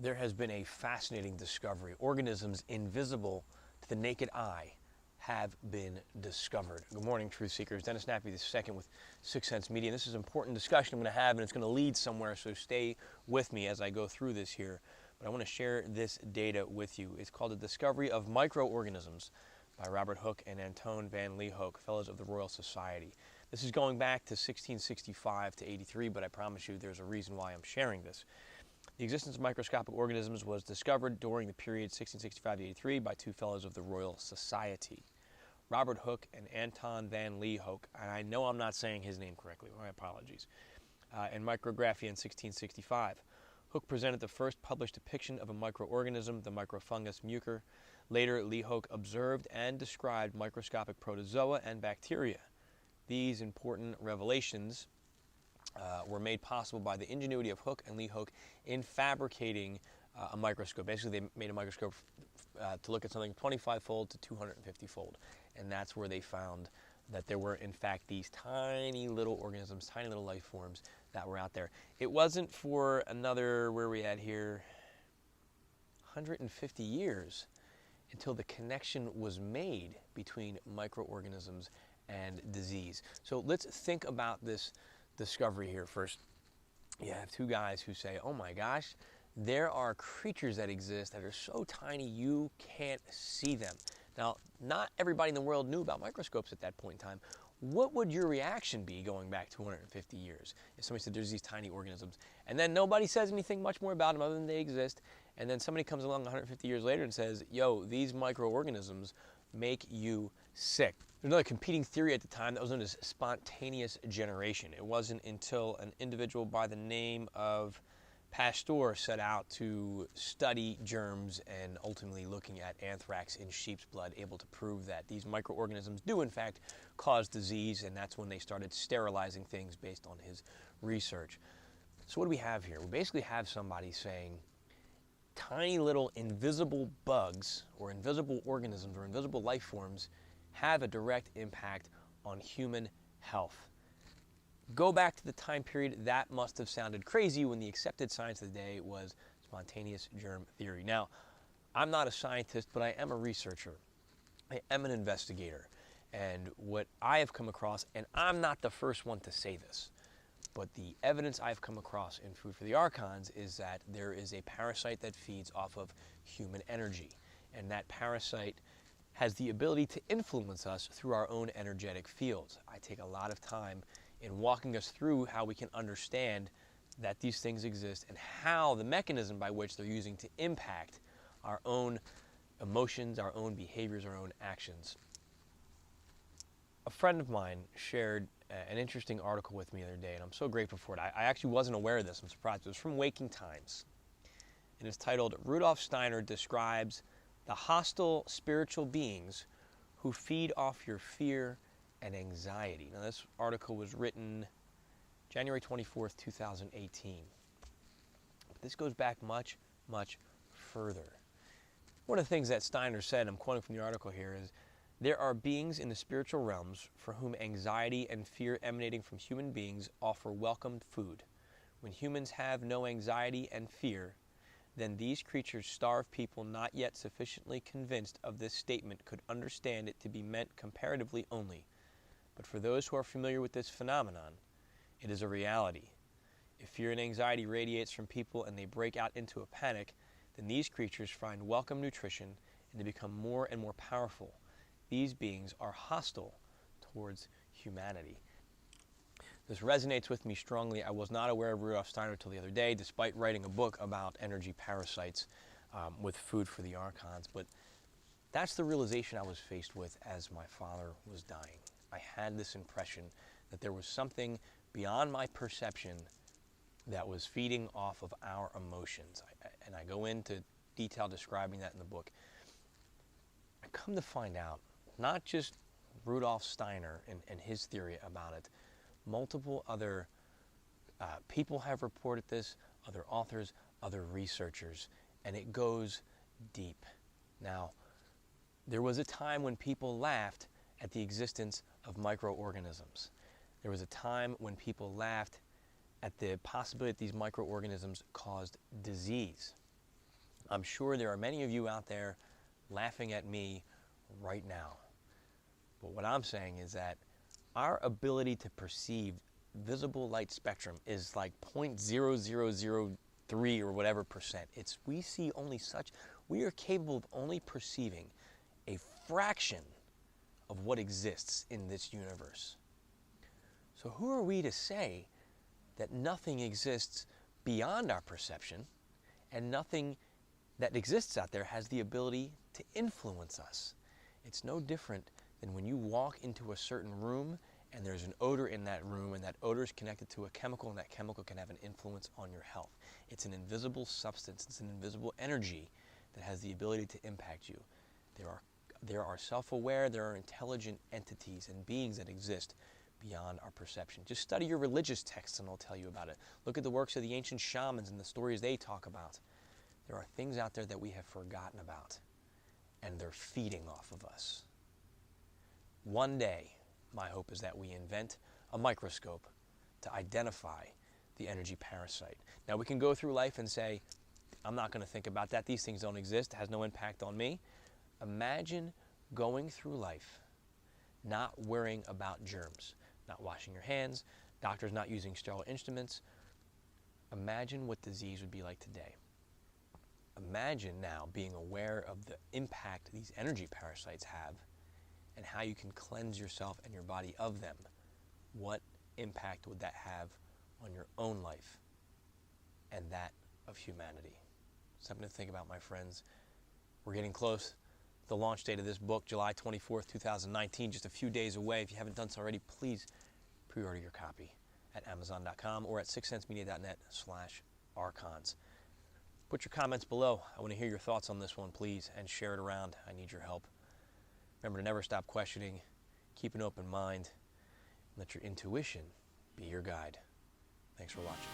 There has been a fascinating discovery. Organisms invisible to the naked eye have been discovered. Good morning, truth seekers. Dennis Nappy II with Sixth Sense Media. And this is an important discussion I'm going to have, and it's going to lead somewhere, so stay with me as I go through this here. But I want to share this data with you. It's called The Discovery of Microorganisms by Robert Hooke and Antoni van Leeuwenhoek, Fellows of the Royal Society. This is going back to 1665 to 83, but I promise you there's a reason why I'm sharing this. The existence of microscopic organisms was discovered during the period 1665 to 83 by two fellows of the Royal Society, Robert Hooke and Antoni van Leeuwenhoek, and I know I'm not saying his name correctly, my apologies, and Micrographia in 1665. Hooke presented the first published depiction of a microorganism, the microfungus mucor. Later, Leeuwenhoek observed and described microscopic protozoa and bacteria. These important revelations were made possible by the ingenuity of Hooke and Leeuwenhoek in fabricating a microscope. Basically, they made a microscope to look at something 25-fold to 250-fold, and that's where they found that there were, in fact, these tiny little organisms, tiny little life forms that were out there. It wasn't for another, where are we at here, 150 years until the connection was made between microorganisms and disease. So let's think about this discovery here first. You have two guys who say, oh my gosh, there are creatures that exist that are so tiny you can't see them. Now, not everybody in the world knew about microscopes at that point in time. What would your reaction be going back 250 years if somebody said there's these tiny organisms, and then nobody says anything much more about them other than they exist, and then somebody comes along 150 years later and says, yo, these microorganisms make you sick. There's another competing theory at the time that was known as spontaneous generation. It wasn't until an individual by the name of Pasture set out to study germs and ultimately looking at anthrax in sheep's blood, able to prove that these microorganisms do in fact cause disease, and that's when they started sterilizing things based on his research. So what do we have here? We basically have somebody saying tiny little invisible bugs or invisible organisms or invisible life forms have a direct impact on human health. Go back to the time period, that must have sounded crazy when the accepted science of the day was spontaneous germ theory. Now, I'm not a scientist, but I am a researcher. I am an investigator. And what I have come across, and I'm not the first one to say this, but the evidence I've come across in Food for the Archons is that there is a parasite that feeds off of human energy. And that parasite has the ability to influence us through our own energetic fields. I take a lot of time in walking us through how we can understand that these things exist and how the mechanism by which they're using to impact our own emotions, our own behaviors, our own actions. A friend of mine shared an interesting article with me the other day, and I'm so grateful for it. I actually wasn't aware of this. I'm surprised. It was from Waking Times. And it's titled, Rudolf Steiner Describes the Hostile Spiritual Beings Who Feed Off Your Fear and Anxiety. Now, this article was written January 24th, 2018. But this goes back much, much further. One of the things that Steiner said, I'm quoting from the article here, is, there are beings in the spiritual realms for whom anxiety and fear emanating from human beings offer welcomed food. When humans have no anxiety and fear, then these creatures starve people not yet sufficiently convinced of this statement could understand it to be meant comparatively only. But for those who are familiar with this phenomenon, it is a reality. If fear and anxiety radiates from people and they break out into a panic, then these creatures find welcome nutrition and they become more and more powerful. These beings are hostile towards humanity. This resonates with me strongly. I was not aware of Rudolf Steiner until the other day, despite writing a book about energy parasites with Food for the Archons. But that's the realization I was faced with as my father was dying. I had this impression that there was something beyond my perception that was feeding off of our emotions. And I go into detail describing that in the book. I come to find out, not just Rudolf Steiner and his theory about it, multiple other people have reported this, other authors, other researchers, and it goes deep. Now, there was a time when people laughed at the existence of microorganisms. There was a time when people laughed at the possibility that these microorganisms caused disease. I'm sure there are many of you out there laughing at me right now. But what I'm saying is that our ability to perceive visible light spectrum is like 0.0003 or whatever percent. We see only such, we are capable of only perceiving a fraction of what exists in this universe. So who are we to say that nothing exists beyond our perception and nothing that exists out there has the ability to influence us? It's no different than when you walk into a certain room and there's an odor in that room, and that odor is connected to a chemical, and that chemical can have an influence on your health. It's an invisible substance, it's an invisible energy that has the ability to impact you. There are self-aware, there are intelligent entities and beings that exist beyond our perception. Just study your religious texts and I'll tell you about it. Look at the works of the ancient shamans and the stories they talk about. There are things out there that we have forgotten about, and they're feeding off of us. One day, my hope is that we invent a microscope to identify the energy parasite. Now, we can go through life and say, I'm not going to think about that. These things don't exist. It has no impact on me. Imagine going through life not worrying about germs, not washing your hands, doctors not using sterile instruments. Imagine what disease would be like today. Imagine now being aware of the impact these energy parasites have and how you can cleanse yourself and your body of them. What impact would that have on your own life and that of humanity? Something to think about, my friends. We're getting close. The launch date of this book, July 24th, 2019, just a few days away. If you haven't done so already, please pre-order your copy at Amazon.com or at sixcentsmedia.net/Archons. Put your comments below. I want to hear your thoughts on this one, please, and share it around. I need your help. Remember to never stop questioning, keep an open mind, and let your intuition be your guide. Thanks for watching.